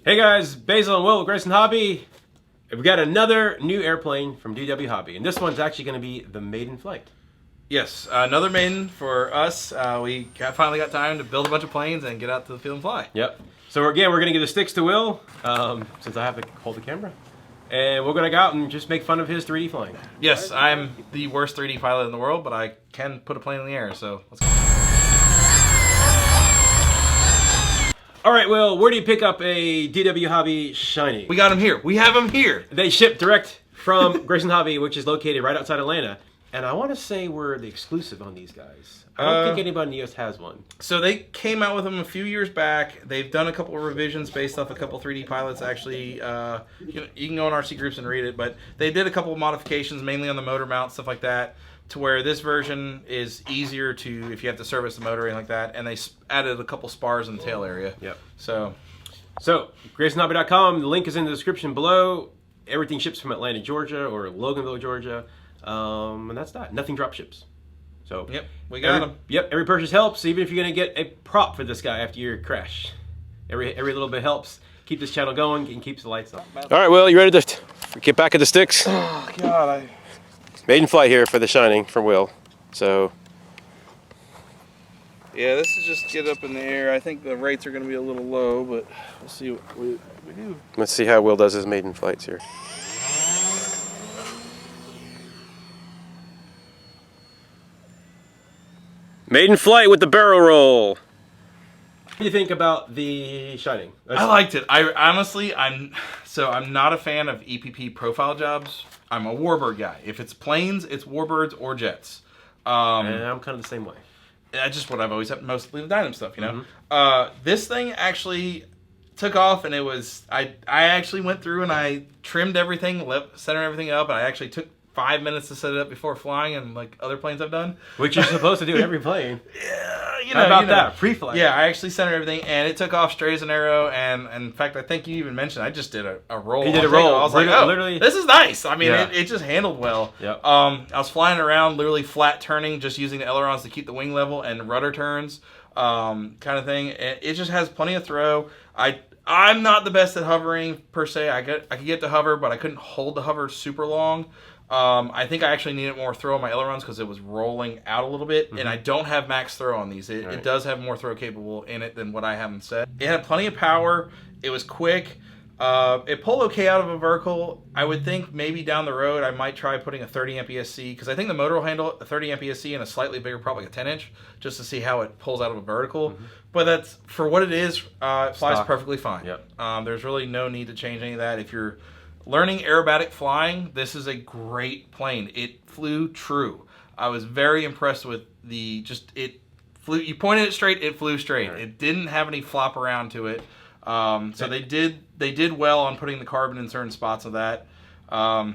Hey guys, Basil and Will with Grayson Hobby. We've got another new airplane from dwhobby, and this one's actually going to be the Maiden flight. Yes, another Maiden for us. We finally got time to build a bunch of planes and get out to the field and fly. Yep. So again, we're going to give the sticks to Will, since I have to hold the camera. And we're going to go out and just make fun of his 3D flying. Yes, I'm the worst 3D pilot in the world, but I can put a plane in the air, so let's go. All right, Will, where do you pick up a dwhobby Shiny? We got them here. We have them here. They ship direct from Grayson Hobby, which is located right outside Atlanta. And I want to say we're the exclusive on these guys. I don't think anybody in the US has one. So they came out with them a few years back. They've done a couple of revisions based off a couple 3D pilots. Actually, you can go in RC groups and read it, but they did a couple of modifications, mainly on the motor mount, stuff like that, to where this version is easier to, if you have to service the motor or anything like that, and they added a couple spars in the tail area. Yep. So GraysonHobby.com, the link is in the description below. Everything ships from Atlanta, Georgia, or Loganville, Georgia. And that's that. Nothing drop ships. So yep, we got them. Yep, every purchase helps, even if you're going to get a prop for this guy after your crash. Every little bit helps. Keep this channel going and keeps the lights on. All right, Will, you ready to get back at the sticks? Oh, God. Maiden flight here for the Shining from Will. So yeah, this is just get up in the air. I think the rates are going to be a little low, but we'll see what we do. Let's see how Will does his maiden flights here. Maiden flight with the barrel roll. What do you think about the Shining? I liked it. I'm not a fan of EPP profile jobs. I'm a warbird guy. If it's planes, it's warbirds or jets. And I'm kind of the same way. That's just what I've always had, mostly the Dynam stuff, you know. This thing actually took off, and it was I actually went through and I trimmed everything, centered everything up, and I actually took 5 minutes to set it up before flying, and like other planes I've done. Which you're supposed to do every plane. Yeah, you know. How about that? Pre-flight. Yeah, I actually centered everything, and it took off straight as an arrow, and in fact, I think you even mentioned I just did a roll. You did a roll. I was like, oh, literally. This is nice. I mean, Yeah. it just handled well. Yep. I was flying around, literally flat turning, just using the ailerons to keep the wing level, and rudder turns, kind of thing. It just has plenty of throw. I'm not the best at hovering, per se. I could get to hover, but I couldn't hold the hover super long. I think I actually needed more throw on my ailerons because it was rolling out a little bit, and I don't have max throw on these. It does have more throw capable in it than what I have in set. It had plenty of power. It was quick. It pulled okay out of a vertical. I would think maybe down the road I might try putting a 30 MPSC because I think the motor will handle a 30 MPSC and a slightly bigger, probably a 10-inch, just to see how it pulls out of a vertical. But that's for what it is. It flies perfectly fine. Yep. There's really no need to change any of that. If you're learning aerobatic flying, this is a great plane. It flew true. I was very impressed with it flew. You pointed it straight, it flew straight. Right. It didn't have any flop around to it. So they did well on putting the carbon in certain spots of that. I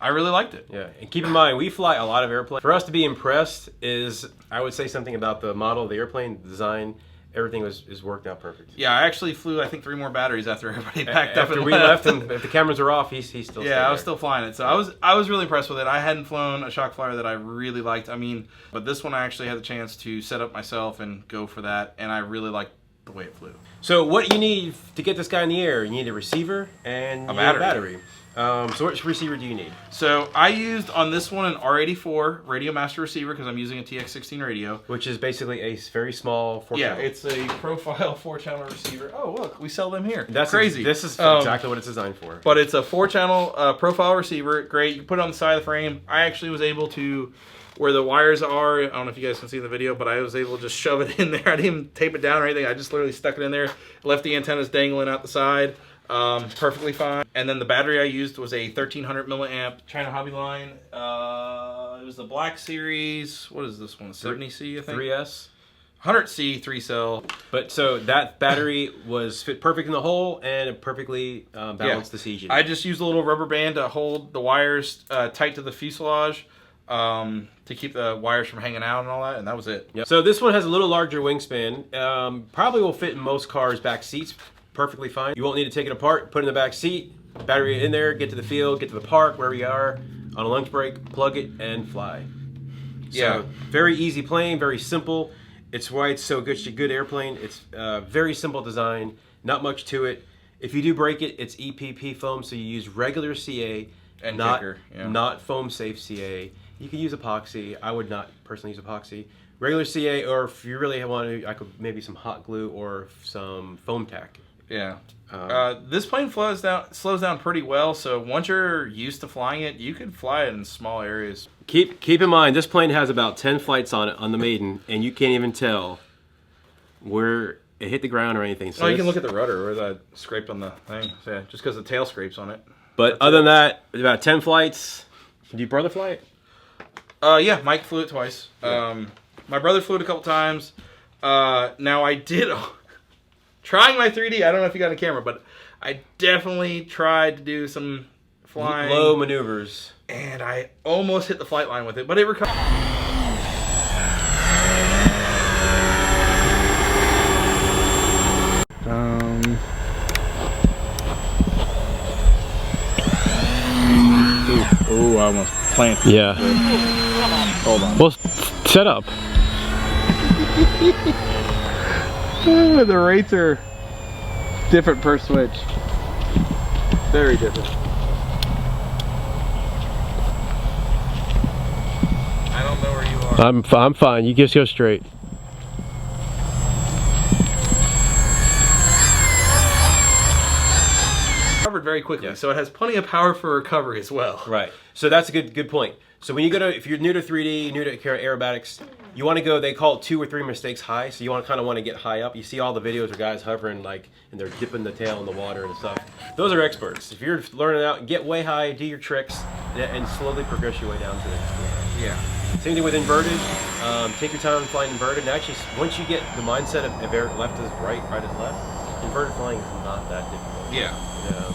really liked it. Yeah, and keep in mind, we fly a lot of airplanes. For us to be impressed is, I would say something about the model of the airplane, the design. Everything is worked out perfect. Yeah, I actually flew, I think, 3 more batteries after everybody packed up and we left, and if the cameras are off, he's still yeah, I was still flying it. So I was really impressed with it. I hadn't flown a shock flyer that I really liked. I mean, but this one I actually had the chance to set up myself and go for that, and I really liked the way it flew. So what you need to get this guy in the air, you need a receiver and a battery. So which receiver do you need? So I used on this one an R84 RadioMaster receiver because I'm using a TX16 radio. Which is basically a very small 4-channel. Yeah, it's a profile 4-channel receiver. Oh, look, we sell them here. That's crazy. This is exactly what it's designed for. But it's a 4-channel profile receiver. Great. You put it on the side of the frame. I actually was able to, where the wires are, I don't know if you guys can see in the video, but I was able to just shove it in there. I didn't even tape it down or anything. I just literally stuck it in there, left the antennas dangling out the side. Perfectly fine. And then the battery I used was a 1300 milliamp China Hobby line. It was the Black Series. What is this one? 70C, I think. 3S. 100C 3-cell. But so that battery was fit perfect in the hole and it perfectly balanced the CG. I just used a little rubber band to hold the wires tight to the fuselage to keep the wires from hanging out and all that, and that was it. Yep. So this one has a little larger wingspan. Probably will fit in most cars' back seats perfectly fine. You won't need to take it apart, put it in the back seat, battery in there, get to the field, get to the park, wherever you are, on a lunch break, plug it, and fly. Yeah. So, very easy plane, very simple. It's why it's so good. It's a good airplane. It's very simple design, not much to it. If you do break it, it's EPP foam, so you use regular CA, And not kicker, yeah. not foam safe CA. You can use epoxy. I would not personally use epoxy. Regular CA, or if you really want to, I could maybe some hot glue or some foam tack. Yeah. This plane slows down pretty well, so once you're used to flying it, you can fly it in small areas. Keep in mind, this plane has about 10 flights on it on the Maiden, and you can't even tell where it hit the ground or anything. So you can look at the rudder where that scraped on the thing. So, yeah, just because the tail scrapes on it. But other than that, about 10 flights. Did your brother fly it? Yeah, Mike flew it twice. Yeah. My brother flew it a couple times. Now I did trying my 3D. I don't know if you got a camera, but I definitely tried to do some flying low maneuvers, and I almost hit the flight line with it, but it recovered. Ooh, I almost planted. Yeah. Hold on. Well, set up. The rates are different per switch. Very different. I don't know where you are. I'm fine. You just go straight. Recovered very quickly, so it has plenty of power for recovery as well. right? So that's a good point. So when you go to, if you're new to 3D, new to aerobatics, you want to go. They call it 2 or 3 mistakes high. So you want to get high up. You see all the videos of guys hovering like, and they're dipping the tail in the water and stuff. Those are experts. If you're learning out, get way high, do your tricks, and slowly progress your way down to the Yeah. Same thing with inverted. Take your time flying inverted. And actually, once you get the mindset of left is right, right is left, inverted flying is not that difficult. Yeah.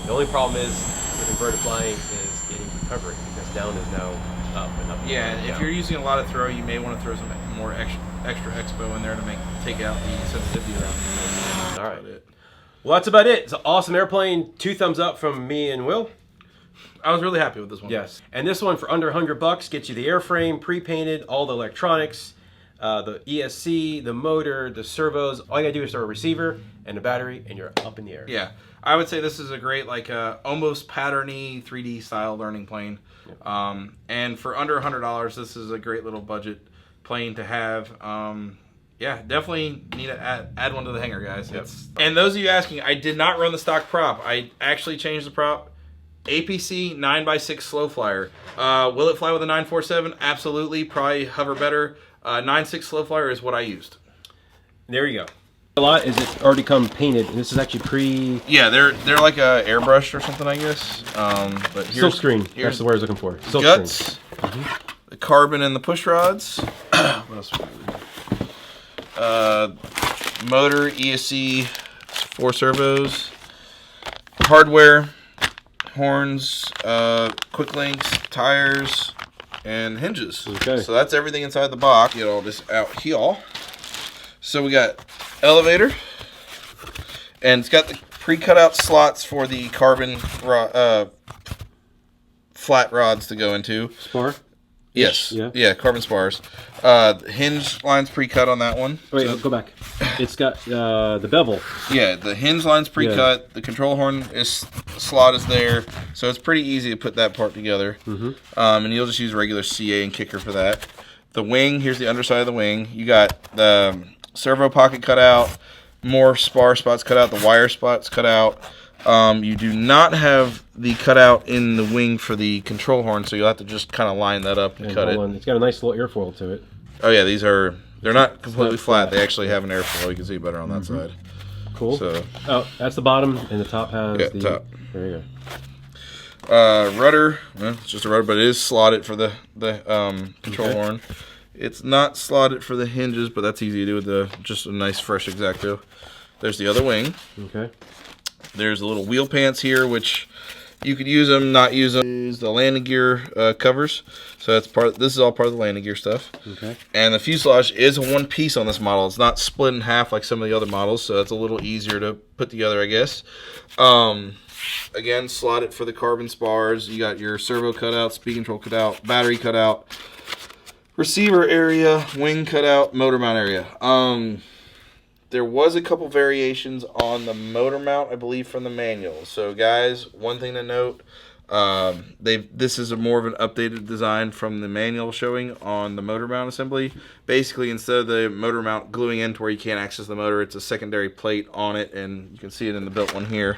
The only problem is with inverted flying is getting recovery, because down is now up and up. Yeah, and if down. you're using a lot of throw, you may want to throw some more extra expo in there to take out the sensitivity around it. All right. Well, that's about it. It's an awesome airplane. 2 thumbs up from me and Will. I was really happy with this one. Yes. And this one for under $100 gets you the airframe, pre-painted, all the electronics, the ESC, the motor, the servos. All you gotta do is throw a receiver and a battery, and you're up in the air. Yeah, I would say this is a great, like, almost patterny 3D style learning plane. Yep. And for under $100, this is a great little budget plane to have. Yeah, definitely need to add one to the hangar, guys. Yep. And those of you asking, I did not run the stock prop. I actually changed the prop. APC 9x6 slow flyer. Will it fly with a 947? Absolutely. Probably hover better. 9.6 slow flyer is what I used. There you go. A lot is it already come painted, and this is actually pre. Yeah, they're like a airbrushed or something, I guess. But here's, Silk screen. That's here's the word I was looking for. Silk guts, screen. the carbon and the push rods. What else? Motor, ESC, 4 servos, hardware, horns, quick links, tires, and hinges. Okay. So that's everything inside the box. Get all this out here. So we got elevator, and it's got the pre-cut out slots for the carbon flat rods to go into. Spar. Yes. Yeah. Yeah, carbon spars. Hinge lines pre-cut on that one. Wait, So- go back. It's got the bevel. yeah, the hinge line's pre-cut. The control horn slot is there, so it's pretty easy to put that part together. And you'll just use regular CA and kicker for that. The wing, here's the underside of the wing. You got the servo pocket cut out, more spar spots cut out, the wire spots cut out. You do not have the cutout in the wing for the control horn, so you'll have to just kind of line that up and cut it. It's got a nice little airfoil to it. Oh yeah, they're not completely flat. They actually have an airfoil. You can see better on that side. Cool. So Oh, that's the bottom, and the top has Yeah, the top. There you go. Rudder, well, it's just a rudder, but it is slotted for the control Okay. horn. It's not slotted for the hinges, but that's easy to do with just a nice fresh X-Acto. There's the other wing. Okay. There's a little wheel pants here, which you could use them, not use them. Use the landing gear covers. So that's this is all part of the landing gear stuff. Okay. And the fuselage is a one piece on this model. It's not split in half like some of the other models, so it's a little easier to put together, I guess. Again, slotted for the carbon spars. You got your servo cutout, speed control cutout, battery cutout, There was a couple variations on the motor mount, I believe, from the manual. So, guys, one thing to note, this is more of an updated design from the manual showing on the motor mount assembly. Basically, instead of the motor mount gluing in to where you can't access the motor, it's a secondary plate on it, and you can see it in the built one here.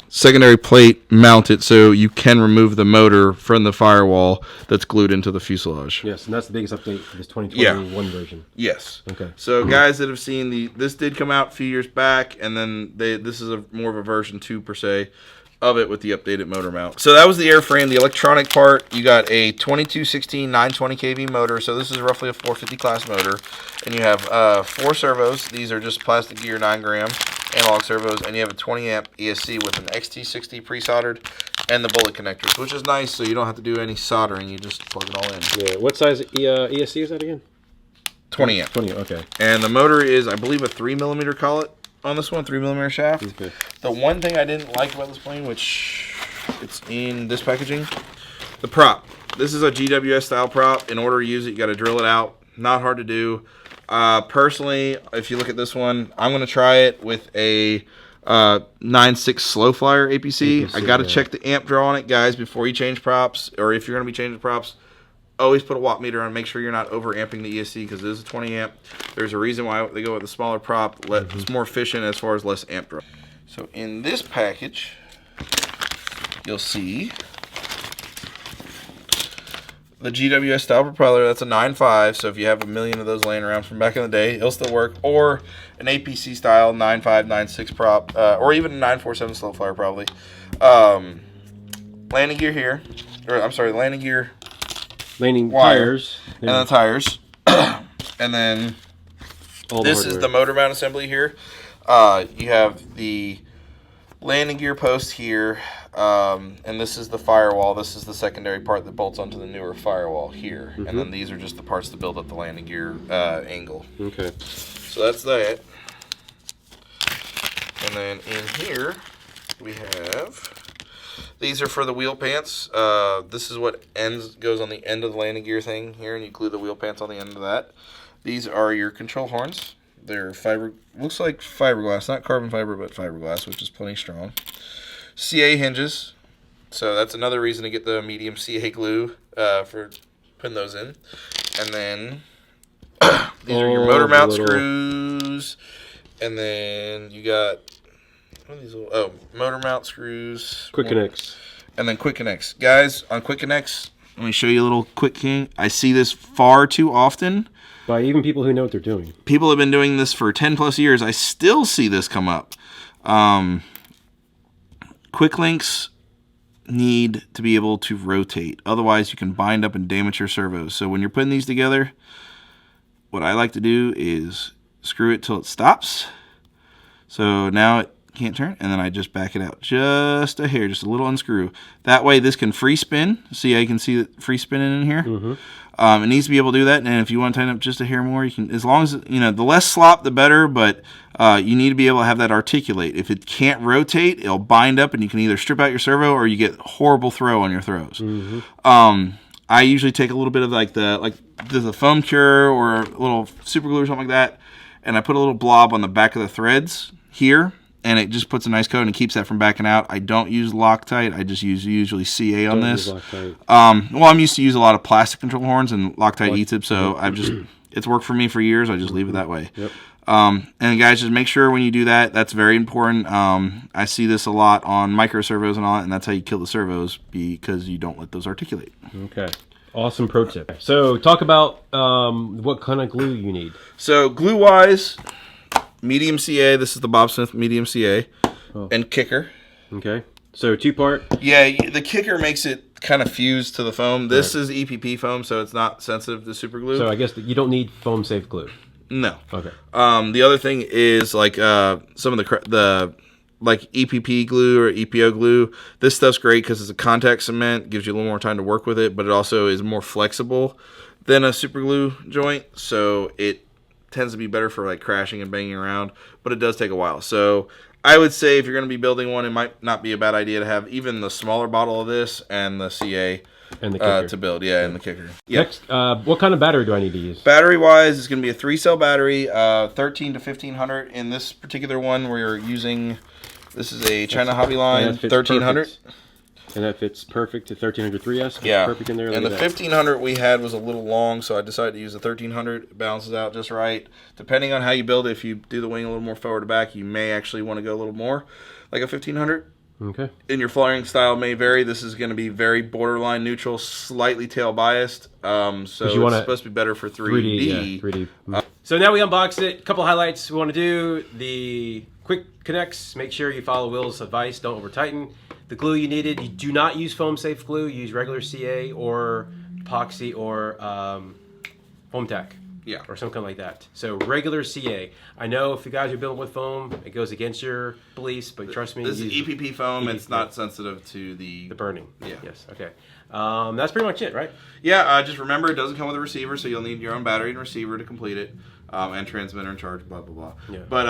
Secondary plate mounted so you can remove the motor from the firewall that's glued into the fuselage. Yes, and that's the biggest update for this 2021 version. Yes. Okay. So guys that have seen this did come out a few years back, and then this is more of a version 2 per se of it with the updated motor mount. So that was the airframe. The electronic part, you got a 2216 920 kV motor. So this is roughly a 450 class motor, and you have 4 servos. These are just plastic gear 9 gram analog servos, and you have a 20 amp ESC with an XT60 pre-soldered and the bullet connectors, which is nice. So you don't have to do any soldering. You just plug it all in. Yeah. What size ESC is that again? 20 amp. 20. Okay. And the motor is, I believe, a 3mm collet on this one, 3mm shaft. Okay. The one thing I didn't like about this plane, which it's in this packaging, the prop. This is a GWS style prop. In order to use it, you got to drill it out. Not hard to do. Personally, if you look at this one, I'm going to try it with a 9.6 slow flyer APC. I got to check the amp draw on it, guys, before you change props, or if you're going to be changing props. Always put a watt meter on. Make sure you're not over amping the ESC because it is a 20 amp. There's a reason why they go with a smaller prop. It's more efficient as far as less amp draw. So in this package, you'll see the GWS style propeller. That's a 9.5. So if you have a million of those laying around from back in the day, it'll still work. Or an APC style 9.5, 9.6 prop, or even a 947 slow flyer probably. Landing gear here, or I'm sorry, landing gear. Landing wire, tires. And then tires. And then this is the motor mount assembly here. You have the landing gear post here. And this is the firewall. This is the secondary part that bolts onto the newer firewall here. And then these are just the parts to build up the landing gear angle. Okay. So that's that. And then in here we have... These are for the wheel pants. This is what goes on the end of the landing gear thing here, and you glue the wheel pants on the end of that. These are your control horns. They're looks like fiberglass, not carbon fiber, but fiberglass, which is plenty strong. CA hinges. So that's another reason to get the medium CA glue for putting those in. And then these are your motor mount screws. And then you got... What are these little, motor mount screws. Quick connects. And then quick connects. Guys, on quick connects, let me show you a little quick thing. I see this far too often. By even people who know what they're doing. People have been doing this for 10 plus years. I still see this come up. Quick links need to be able to rotate. Otherwise, you can bind up and damage your servos. So when you're putting these together, what I like to do is screw it till it stops. So now it can't turn, and then I just back it out just a hair, just a little unscrew. That way this can free spin. See how you can see it free spinning in here? It needs to be able to do that, and if you want to tighten up just a hair more, you can, as long as, you know, the less slop the better, but you need to be able to have that articulate. If it can't rotate, it'll bind up, and you can either strip out your servo or you get horrible throw on your throws. I usually take a little bit of the foam cure or a little super glue or something like that, and I put a little blob on the back of the threads here, and it just puts a nice coat and keeps that from backing out. I don't use Loctite. I just use usually CA on this. Well, I'm used to use a lot of plastic control horns, and Loctite eats it, so I've just, it's worked for me for years. I just leave it that way. And guys, just make sure when you do that, that's very important. I see this a lot on micro servos and all that, and that's how you kill the servos, because you don't let those articulate. Okay. Awesome pro tip. So talk about what kind of glue you need. So glue-wise, medium CA. This is the Bob Smith medium CA. And kicker. Okay. So 2-part. Yeah, the kicker makes it kind of fuse to the foam. This is EPP foam, so it's not sensitive to super glue. So I guess you don't need foam safe glue. No. Okay. The other thing is like some of the like EPP glue or EPO glue. This stuff's great because it's a contact cement, gives you a little more time to work with it, but it also is more flexible than a super glue joint, so it tends to be better for like crashing and banging around, but it does take a while. So I would say if you're going to be building one, it might not be a bad idea to have even the smaller bottle of this and the CA And the kicker. to build. Yeah, and the kicker. Yeah. Next, what kind of battery do I need to use? Battery-wise, it's going to be a 3-cell battery, 13 to 1500. In this particular one, we're using, this is a China Hobby line, 1300. And that fits perfect to 1300 3S. Yeah, Perfect in there. and the 1500 we had was a little long, so I decided to use the 1300. It balances out just right. Depending on how you build it, if you do the wing a little more forward to back, you may actually want to go a little more, like a 1500. Okay. And your flying style may vary. This is going to be very borderline neutral, slightly tail biased. So it's supposed to be better for 3D. 3D. So now we unbox it. A couple highlights we want to do. The quick connects. Make sure you follow Will's advice. Don't over tighten. The glue you needed. You do not use foam safe glue. Use regular CA or epoxy or foam tack. Yeah. Or something like that. So regular CA. I know if you guys are building with foam, it goes against your beliefs, but trust me. This is EPP foam. EPP it's not sensitive to the burning. Yeah. Yes. Okay. That's pretty much it, right? Yeah. Just remember, it doesn't come with a receiver, so you'll need your own battery and receiver to complete it, and transmitter and charge. Blah blah blah. Yeah. But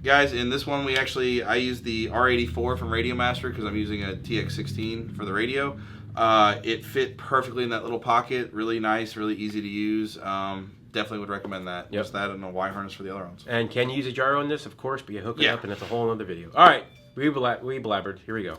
guys, in this one, I used the R84 from RadioMaster because I'm using a TX16 for the radio. It fit perfectly in that little pocket. Really nice. Really easy to use. Definitely would recommend that. Yep. Just that and a Y harness for the ailerons. And can you use a gyro on this? Of course, but you hook it up and it's a whole other video. All right, we blabbered. Here we go.